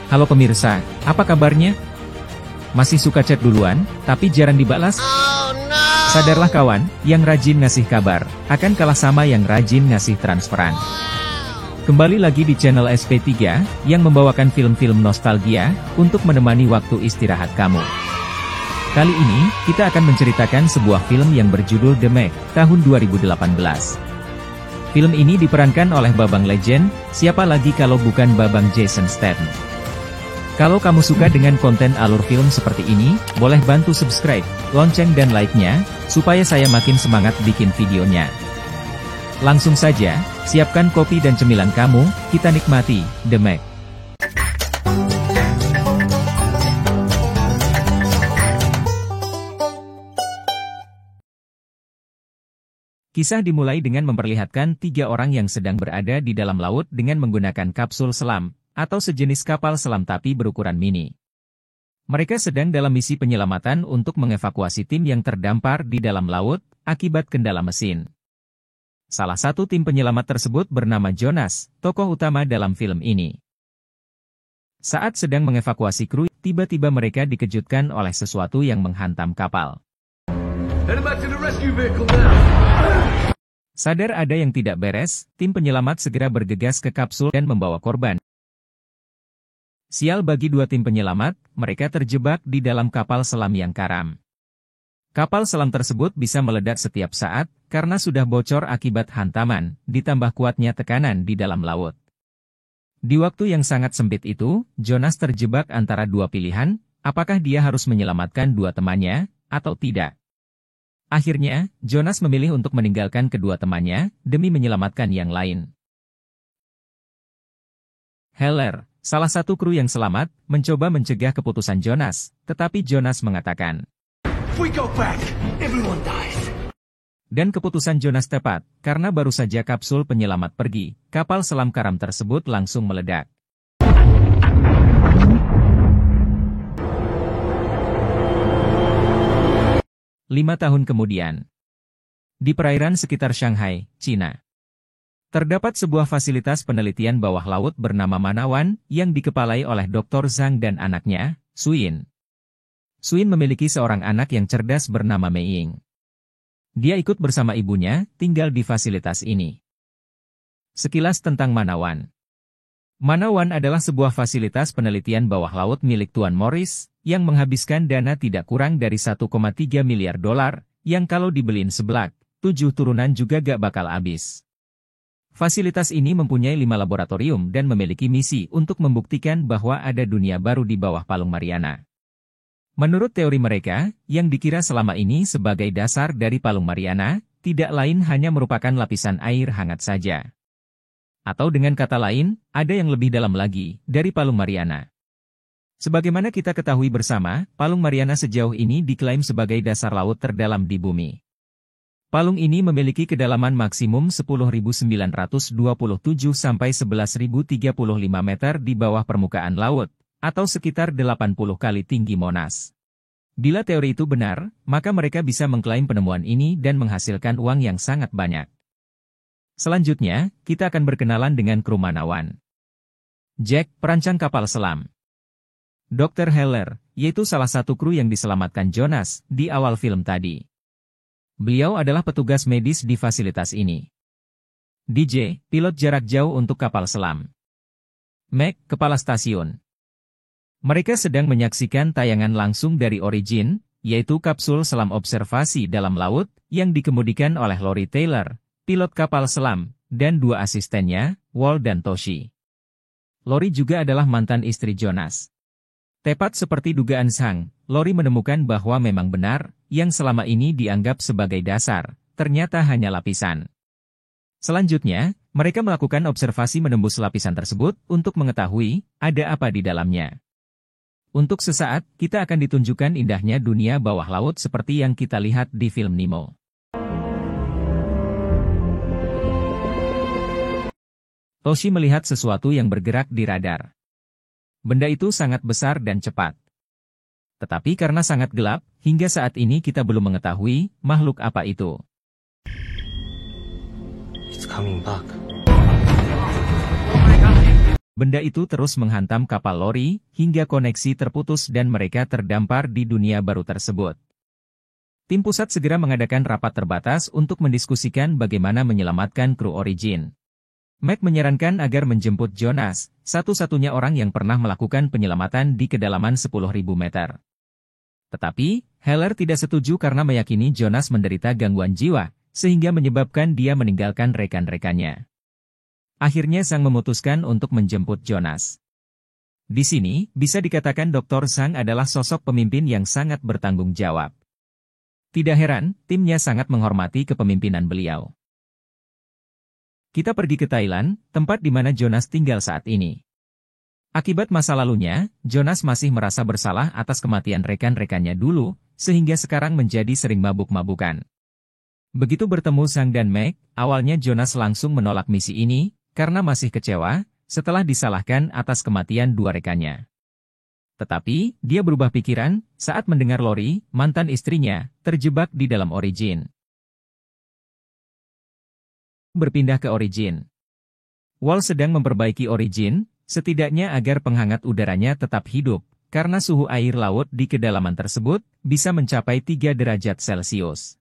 Halo pemirsa, apa kabarnya? Masih suka chat duluan, tapi jarang dibalas? Sadarlah kawan, yang rajin ngasih kabar, akan kalah sama yang rajin ngasih transferan. Kembali lagi di channel SP3, yang membawakan film-film nostalgia, untuk menemani waktu istirahat kamu. Kali ini, kita akan menceritakan sebuah film yang berjudul The Meg, tahun 2018. Film ini diperankan oleh Babang Legend, siapa lagi kalau bukan Babang Jason Statham. Kalau kamu suka dengan konten alur film seperti ini, boleh bantu subscribe, lonceng dan like-nya, supaya saya makin semangat bikin videonya. Langsung saja, siapkan kopi dan cemilan kamu, kita nikmati The Meg. Kisah dimulai dengan memperlihatkan 3 orang yang sedang berada di dalam laut dengan menggunakan kapsul selam, atau sejenis kapal selam tapi berukuran mini. Mereka sedang dalam misi penyelamatan untuk mengevakuasi tim yang terdampar di dalam laut, akibat kendala mesin. Salah satu tim penyelamat tersebut bernama Jonas, tokoh utama dalam film ini. Saat sedang mengevakuasi kru, tiba-tiba mereka dikejutkan oleh sesuatu yang menghantam kapal. Sadar ada yang tidak beres, tim penyelamat segera bergegas ke kapsul dan membawa korban. Sial bagi 2 tim penyelamat, mereka terjebak di dalam kapal selam yang karam. Kapal selam tersebut bisa meledak setiap saat, karena sudah bocor akibat hantaman, ditambah kuatnya tekanan di dalam laut. Di waktu yang sangat sempit itu, Jonas terjebak antara 2 pilihan, apakah dia harus menyelamatkan 2 temannya, atau tidak. Akhirnya, Jonas memilih untuk meninggalkan kedua temannya, demi menyelamatkan yang lain. Heller, salah satu kru yang selamat, mencoba mencegah keputusan Jonas, tetapi Jonas mengatakan, "We go back, everyone dies." Dan keputusan Jonas tepat, karena baru saja kapsul penyelamat pergi, kapal selam karam tersebut langsung meledak. Lima tahun kemudian, di perairan sekitar Shanghai, Cina, terdapat sebuah fasilitas penelitian bawah laut bernama Manawan, yang dikepalai oleh Dr. Zhang dan anaknya, Suyin. Suyin memiliki seorang anak yang cerdas bernama Mei Ying. Dia ikut bersama ibunya, tinggal di fasilitas ini. Sekilas tentang Manawan. Manawan adalah sebuah fasilitas penelitian bawah laut milik Tuan Morris, yang menghabiskan dana tidak kurang dari 1,3 miliar dolar, yang kalau dibeliin seblak, 7 turunan juga gak bakal habis. Fasilitas ini mempunyai 5 laboratorium dan memiliki misi untuk membuktikan bahwa ada dunia baru di bawah Palung Mariana. Menurut teori mereka, yang dikira selama ini sebagai dasar dari Palung Mariana, tidak lain hanya merupakan lapisan air hangat saja. Atau dengan kata lain, ada yang lebih dalam lagi, dari Palung Mariana. Sebagaimana kita ketahui bersama, Palung Mariana sejauh ini diklaim sebagai dasar laut terdalam di bumi. Palung ini memiliki kedalaman maksimum 10.927 sampai 11.035 meter di bawah permukaan laut, atau sekitar 80 kali tinggi Monas. Bila teori itu benar, maka mereka bisa mengklaim penemuan ini dan menghasilkan uang yang sangat banyak. Selanjutnya, kita akan berkenalan dengan kru Manawan. Jack, perancang kapal selam. Dr. Heller, yaitu salah satu kru yang diselamatkan Jonas, di awal film tadi. Beliau adalah petugas medis di fasilitas ini. DJ, pilot jarak jauh untuk kapal selam. Meg, kepala stasiun. Mereka sedang menyaksikan tayangan langsung dari Origin, yaitu kapsul selam observasi dalam laut, yang dikemudikan oleh Lori Taylor, pilot kapal selam, dan 2 asistennya, Wall dan Toshi. Lori juga adalah mantan istri Jonas. Tepat seperti dugaan Zhang, Lori menemukan bahwa memang benar, yang selama ini dianggap sebagai dasar, ternyata hanya lapisan. Selanjutnya, mereka melakukan observasi menembus lapisan tersebut, untuk mengetahui, ada apa di dalamnya. Untuk sesaat, kita akan ditunjukkan indahnya dunia bawah laut seperti yang kita lihat di film Nemo. Toshi melihat sesuatu yang bergerak di radar. Benda itu sangat besar dan cepat. Tetapi karena sangat gelap, hingga saat ini kita belum mengetahui makhluk apa itu. It's coming back. Benda itu terus menghantam kapal Lori, hingga koneksi terputus dan mereka terdampar di dunia baru tersebut. Tim pusat segera mengadakan rapat terbatas untuk mendiskusikan bagaimana menyelamatkan kru Origin. Mac menyarankan agar menjemput Jonas, satu-satunya orang yang pernah melakukan penyelamatan di kedalaman 10.000 meter. Tetapi, Heller tidak setuju karena meyakini Jonas menderita gangguan jiwa, sehingga menyebabkan dia meninggalkan rekan-rekannya. Akhirnya Sang memutuskan untuk menjemput Jonas. Di sini, bisa dikatakan Dr. Sang adalah sosok pemimpin yang sangat bertanggung jawab. Tidak heran, timnya sangat menghormati kepemimpinan beliau. Kita pergi ke Thailand, tempat di mana Jonas tinggal saat ini. Akibat masa lalunya, Jonas masih merasa bersalah atas kematian rekan-rekannya dulu, sehingga sekarang menjadi sering mabuk-mabukan. Begitu bertemu Sang dan Meg, awalnya Jonas langsung menolak misi ini, karena masih kecewa, setelah disalahkan atas kematian dua rekannya. Tetapi, dia berubah pikiran, saat mendengar Lori, mantan istrinya, terjebak di dalam Origin. Berpindah ke Origin. Wall sedang memperbaiki Origin, setidaknya agar penghangat udaranya tetap hidup, karena suhu air laut di kedalaman tersebut, bisa mencapai 3 derajat Celcius.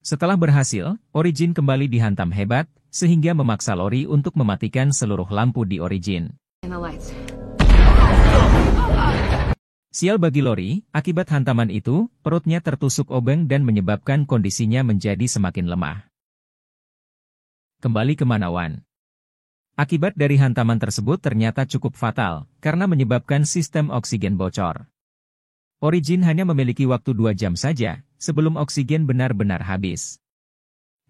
Setelah berhasil, Origin kembali dihantam hebat, sehingga memaksa Lori untuk mematikan seluruh lampu di Origin. Sial bagi Lori, akibat hantaman itu, perutnya tertusuk obeng dan menyebabkan kondisinya menjadi semakin lemah. Kembali ke Manawan. Akibat dari hantaman tersebut ternyata cukup fatal, karena menyebabkan sistem oksigen bocor. Origin hanya memiliki waktu 2 jam saja, sebelum oksigen benar-benar habis.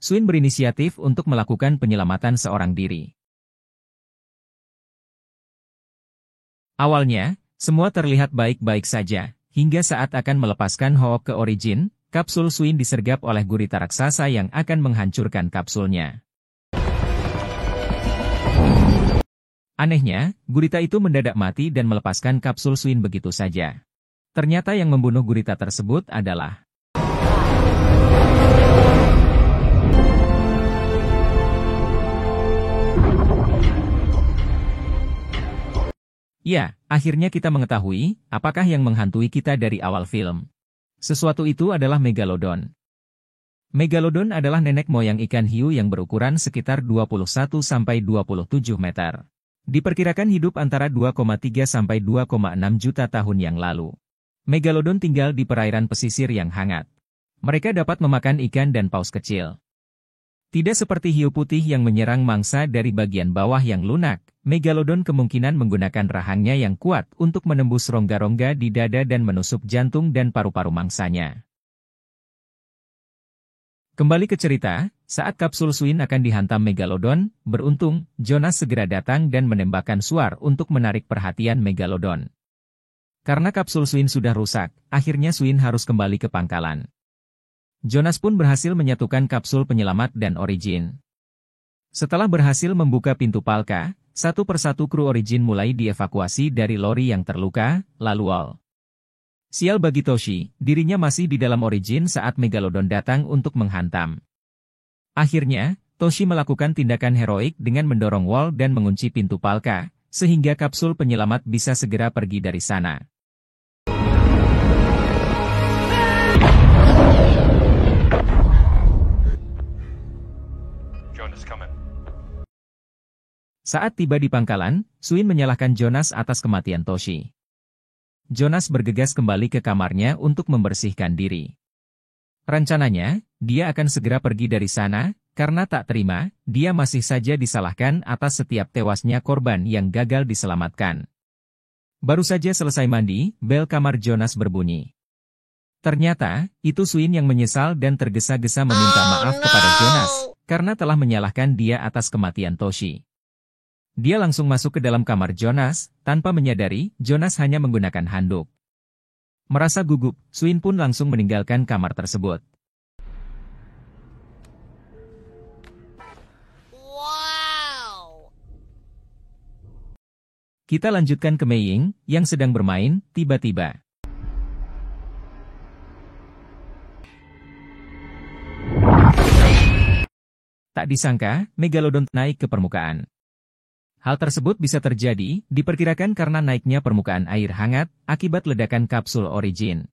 Swin berinisiatif untuk melakukan penyelamatan seorang diri. Awalnya, semua terlihat baik-baik saja, hingga saat akan melepaskan Hawk ke Origin, kapsul Swin disergap oleh gurita raksasa yang akan menghancurkan kapsulnya. Anehnya, gurita itu mendadak mati dan melepaskan kapsul Swin begitu saja. Ternyata yang membunuh gurita tersebut adalah ya, akhirnya kita mengetahui, apakah yang menghantui kita dari awal film. Sesuatu itu adalah Megalodon. Megalodon adalah nenek moyang ikan hiu yang berukuran sekitar 21-27 meter. Diperkirakan hidup antara 2,3 sampai 2,6 juta tahun yang lalu. Megalodon tinggal di perairan pesisir yang hangat. Mereka dapat memakan ikan dan paus kecil. Tidak seperti hiu putih yang menyerang mangsa dari bagian bawah yang lunak, Megalodon kemungkinan menggunakan rahangnya yang kuat untuk menembus rongga-rongga di dada dan menusuk jantung dan paru-paru mangsanya. Kembali ke cerita, saat kapsul Swin akan dihantam Megalodon, beruntung, Jonas segera datang dan menembakkan suar untuk menarik perhatian Megalodon. Karena kapsul Swin sudah rusak, akhirnya Swin harus kembali ke pangkalan. Jonas pun berhasil menyatukan kapsul penyelamat dan Origin. Setelah berhasil membuka pintu Palka, satu persatu kru Origin mulai dievakuasi dari Lori yang terluka, lalu Wall. Sial bagi Toshi, dirinya masih di dalam Origin saat Megalodon datang untuk menghantam. Akhirnya, Toshi melakukan tindakan heroik dengan mendorong Wall dan mengunci pintu Palka, sehingga kapsul penyelamat bisa segera pergi dari sana. Saat tiba di pangkalan, Swin menyalahkan Jonas atas kematian Toshi. Jonas bergegas kembali ke kamarnya untuk membersihkan diri. Rencananya, dia akan segera pergi dari sana, karena tak terima, dia masih saja disalahkan atas setiap tewasnya korban yang gagal diselamatkan. Baru saja selesai mandi, bel kamar Jonas berbunyi. Ternyata, itu Swin yang menyesal dan tergesa-gesa meminta maaf kepada Jonas, karena telah menyalahkan dia atas kematian Toshi. Dia langsung masuk ke dalam kamar Jonas, tanpa menyadari, Jonas hanya menggunakan handuk. Merasa gugup, Swin pun langsung meninggalkan kamar tersebut. Wow. Kita lanjutkan ke Mei Ying, yang sedang bermain, tiba-tiba. Tak disangka, Megalodon naik ke permukaan. Hal tersebut bisa terjadi, diperkirakan karena naiknya permukaan air hangat, akibat ledakan kapsul Origin.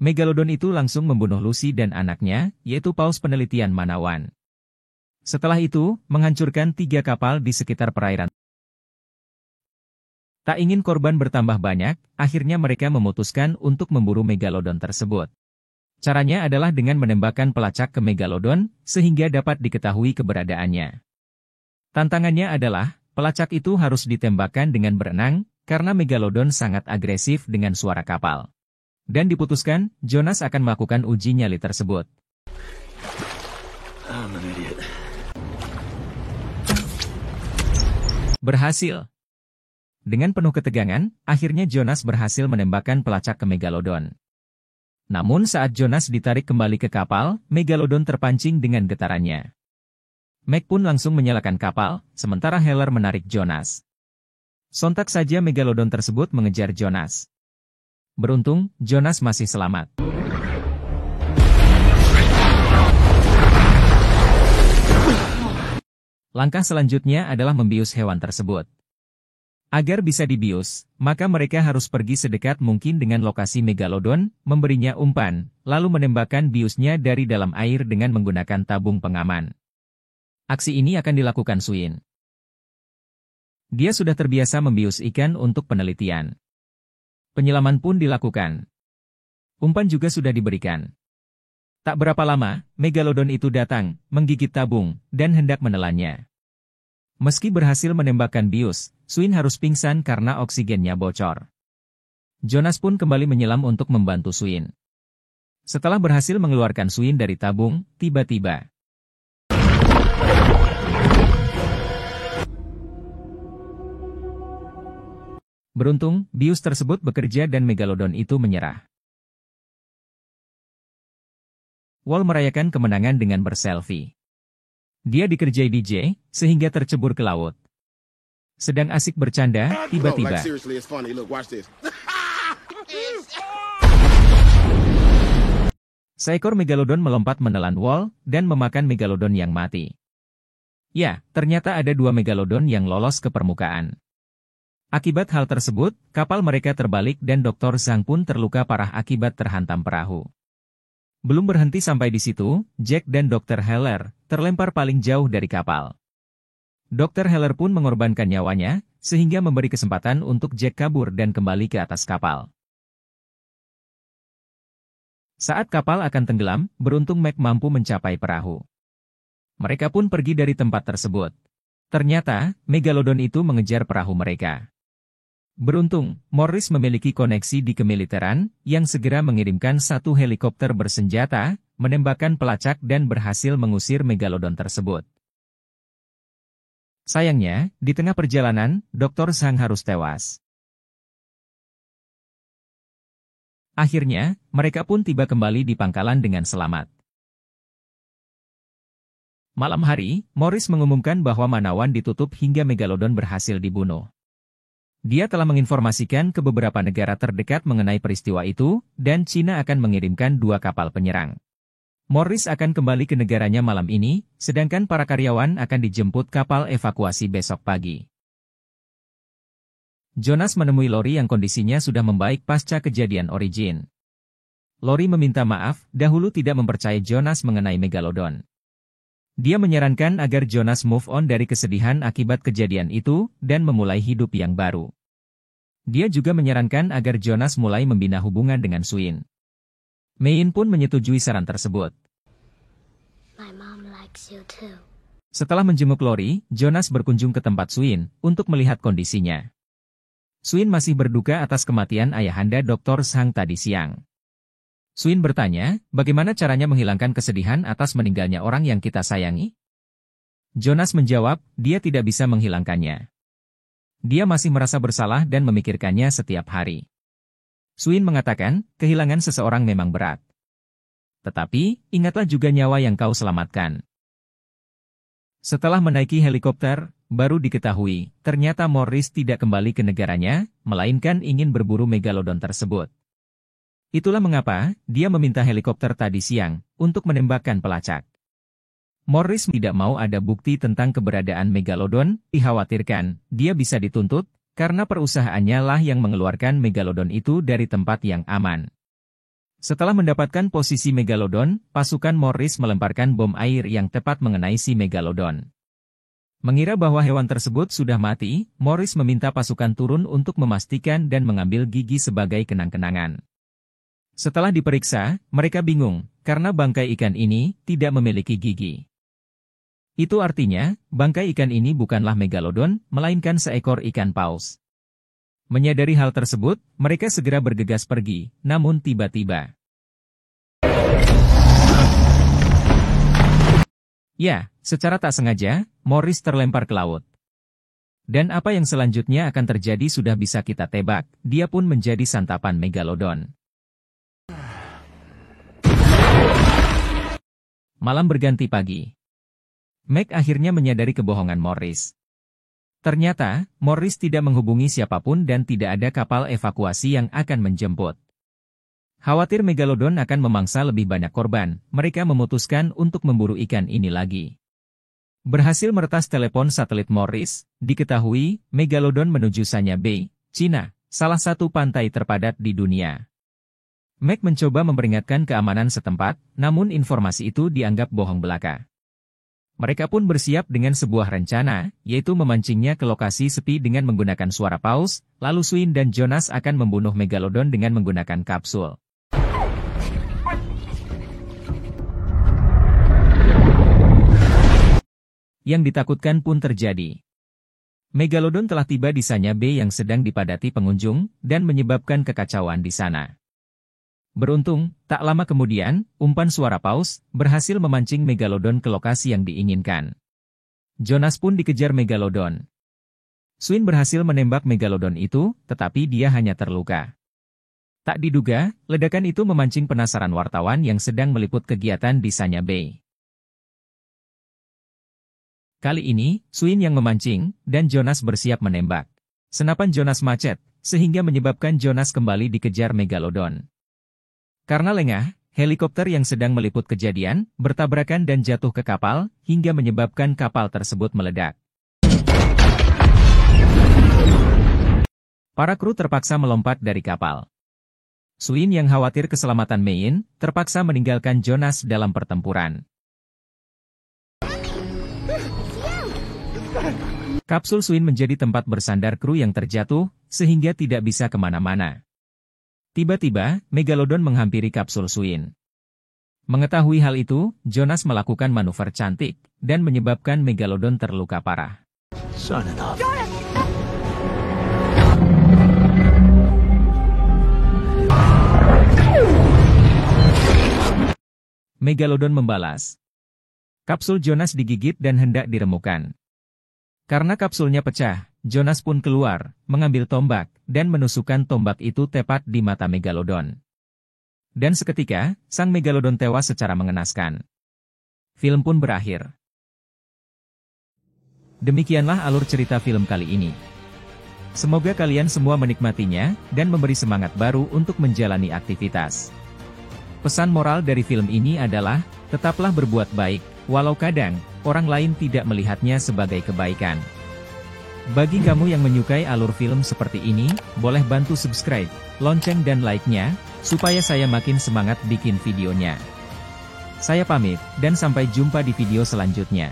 Megalodon itu langsung membunuh Lucy dan anaknya, yaitu paus penelitian Manawan. Setelah itu, menghancurkan 3 kapal di sekitar perairan. Tak ingin korban bertambah banyak, akhirnya mereka memutuskan untuk memburu Megalodon tersebut. Caranya adalah dengan menembakkan pelacak ke Megalodon, sehingga dapat diketahui keberadaannya. Tantangannya adalah, pelacak itu harus ditembakkan dengan berenang, karena Megalodon sangat agresif dengan suara kapal. Dan diputuskan, Jonas akan melakukan uji nyali tersebut. Berhasil. Dengan penuh ketegangan, akhirnya Jonas berhasil menembakkan pelacak ke Megalodon. Namun saat Jonas ditarik kembali ke kapal, Megalodon terpancing dengan getarannya. Meg pun langsung menyalakan kapal, sementara Heller menarik Jonas. Sontak saja Megalodon tersebut mengejar Jonas. Beruntung, Jonas masih selamat. Langkah selanjutnya adalah membius hewan tersebut. Agar bisa dibius, maka mereka harus pergi sedekat mungkin dengan lokasi Megalodon, memberinya umpan, lalu menembakkan biusnya dari dalam air dengan menggunakan tabung pengaman. Aksi ini akan dilakukan Suin. Dia sudah terbiasa membius ikan untuk penelitian. Penyelaman pun dilakukan. Umpan juga sudah diberikan. Tak berapa lama, Megalodon itu datang, menggigit tabung, dan hendak menelannya. Meski berhasil menembakkan bius, Suin harus pingsan karena oksigennya bocor. Jonas pun kembali menyelam untuk membantu Suin. Setelah berhasil mengeluarkan Suin dari tabung, tiba-tiba beruntung, bius tersebut bekerja dan Megalodon itu menyerah. Wall merayakan kemenangan dengan berselfie. Dia dikerjai DJ, sehingga tercebur ke laut. Sedang asik bercanda, tiba-tiba seekor Megalodon melompat menelan Wall, dan memakan Megalodon yang mati. Ya, ternyata ada 2 Megalodon yang lolos ke permukaan. Akibat hal tersebut, kapal mereka terbalik dan Dr. Zhang pun terluka parah akibat terhantam perahu. Belum berhenti sampai di situ, Jack dan Dr. Heller terlempar paling jauh dari kapal. Dr. Heller pun mengorbankan nyawanya, sehingga memberi kesempatan untuk Jack kabur dan kembali ke atas kapal. Saat kapal akan tenggelam, beruntung Meg mampu mencapai perahu. Mereka pun pergi dari tempat tersebut. Ternyata, Megalodon itu mengejar perahu mereka. Beruntung, Morris memiliki koneksi di kemiliteran, yang segera mengirimkan 1 helikopter bersenjata, menembakkan pelacak dan berhasil mengusir Megalodon tersebut. Sayangnya, di tengah perjalanan, Dr. Zhang harus tewas. Akhirnya, mereka pun tiba kembali di pangkalan dengan selamat. Malam hari, Morris mengumumkan bahwa Manawan ditutup hingga Megalodon berhasil dibunuh. Dia telah menginformasikan ke beberapa negara terdekat mengenai peristiwa itu, dan Cina akan mengirimkan 2 kapal penyerang. Morris akan kembali ke negaranya malam ini, sedangkan para karyawan akan dijemput kapal evakuasi besok pagi. Jonas menemui Lori yang kondisinya sudah membaik pasca kejadian Origin. Lori meminta maaf, dahulu tidak mempercayai Jonas mengenai Megalodon. Dia menyarankan agar Jonas move on dari kesedihan akibat kejadian itu, dan memulai hidup yang baru. Dia juga menyarankan agar Jonas mulai membina hubungan dengan Suin. Mein pun menyetujui saran tersebut. My mom likes you too. Setelah menjenguk Lori, Jonas berkunjung ke tempat Suin, untuk melihat kondisinya. Suin masih berduka atas kematian ayahanda Dr. Zhang tadi siang. Suin bertanya, bagaimana caranya menghilangkan kesedihan atas meninggalnya orang yang kita sayangi? Jonas menjawab, dia tidak bisa menghilangkannya. Dia masih merasa bersalah dan memikirkannya setiap hari. Suin mengatakan, kehilangan seseorang memang berat. Tetapi, ingatlah juga nyawa yang kau selamatkan. Setelah menaiki helikopter, baru diketahui, ternyata Morris tidak kembali ke negaranya, melainkan ingin berburu Megalodon tersebut. Itulah mengapa, dia meminta helikopter tadi siang, untuk menembakkan pelacak. Morris tidak mau ada bukti tentang keberadaan Megalodon, dikhawatirkan, dia bisa dituntut, karena perusahaannya lah yang mengeluarkan Megalodon itu dari tempat yang aman. Setelah mendapatkan posisi Megalodon, pasukan Morris melemparkan bom air yang tepat mengenai si Megalodon. Mengira bahwa hewan tersebut sudah mati, Morris meminta pasukan turun untuk memastikan dan mengambil gigi sebagai kenang-kenangan. Setelah diperiksa, mereka bingung, karena bangkai ikan ini tidak memiliki gigi. Itu artinya, bangkai ikan ini bukanlah Megalodon, melainkan seekor ikan paus. Menyadari hal tersebut, mereka segera bergegas pergi, namun tiba-tiba. Ya, secara tak sengaja, Morris terlempar ke laut. Dan apa yang selanjutnya akan terjadi sudah bisa kita tebak, dia pun menjadi santapan Megalodon. Malam berganti pagi. Meg akhirnya menyadari kebohongan Morris. Ternyata, Morris tidak menghubungi siapapun dan tidak ada kapal evakuasi yang akan menjemput. Khawatir Megalodon akan memangsa lebih banyak korban, mereka memutuskan untuk memburu ikan ini lagi. Berhasil meretas telepon satelit Morris, diketahui, Megalodon menuju Sanya Bay, Cina, salah satu pantai terpadat di dunia. Meg mencoba memperingatkan keamanan setempat, namun informasi itu dianggap bohong belaka. Mereka pun bersiap dengan sebuah rencana, yaitu memancingnya ke lokasi sepi dengan menggunakan suara paus, lalu Swin dan Jonas akan membunuh Megalodon dengan menggunakan kapsul. Yang ditakutkan pun terjadi. Megalodon telah tiba di Sanya Bay yang sedang dipadati pengunjung, dan menyebabkan kekacauan di sana. Beruntung, tak lama kemudian, umpan suara paus berhasil memancing Megalodon ke lokasi yang diinginkan. Jonas pun dikejar Megalodon. Swin berhasil menembak Megalodon itu, tetapi dia hanya terluka. Tak diduga, ledakan itu memancing penasaran wartawan yang sedang meliput kegiatan di Sanya Bay. Kali ini, Swin yang memancing, dan Jonas bersiap menembak. Senapan Jonas macet, sehingga menyebabkan Jonas kembali dikejar Megalodon. Karena lengah, helikopter yang sedang meliput kejadian, bertabrakan dan jatuh ke kapal, hingga menyebabkan kapal tersebut meledak. Para kru terpaksa melompat dari kapal. Swin yang khawatir keselamatan Mein, terpaksa meninggalkan Jonas dalam pertempuran. Kapsul Swin menjadi tempat bersandar kru yang terjatuh, sehingga tidak bisa kemana-mana. Tiba-tiba, Megalodon menghampiri kapsul Swin. Mengetahui hal itu, Jonas melakukan manuver cantik, dan menyebabkan Megalodon terluka parah. Megalodon membalas. Kapsul Jonas digigit dan hendak diremukkan. Karena kapsulnya pecah, Jonas pun keluar, mengambil tombak, dan menusukkan tombak itu tepat di mata Megalodon. Dan seketika, sang Megalodon tewas secara mengenaskan. Film pun berakhir. Demikianlah alur cerita film kali ini. Semoga kalian semua menikmatinya, dan memberi semangat baru untuk menjalani aktivitas. Pesan moral dari film ini adalah, tetaplah berbuat baik, walau kadang, orang lain tidak melihatnya sebagai kebaikan. Bagi kamu yang menyukai alur film seperti ini, boleh bantu subscribe, lonceng dan like-nya, supaya saya makin semangat bikin videonya. Saya pamit, dan sampai jumpa di video selanjutnya.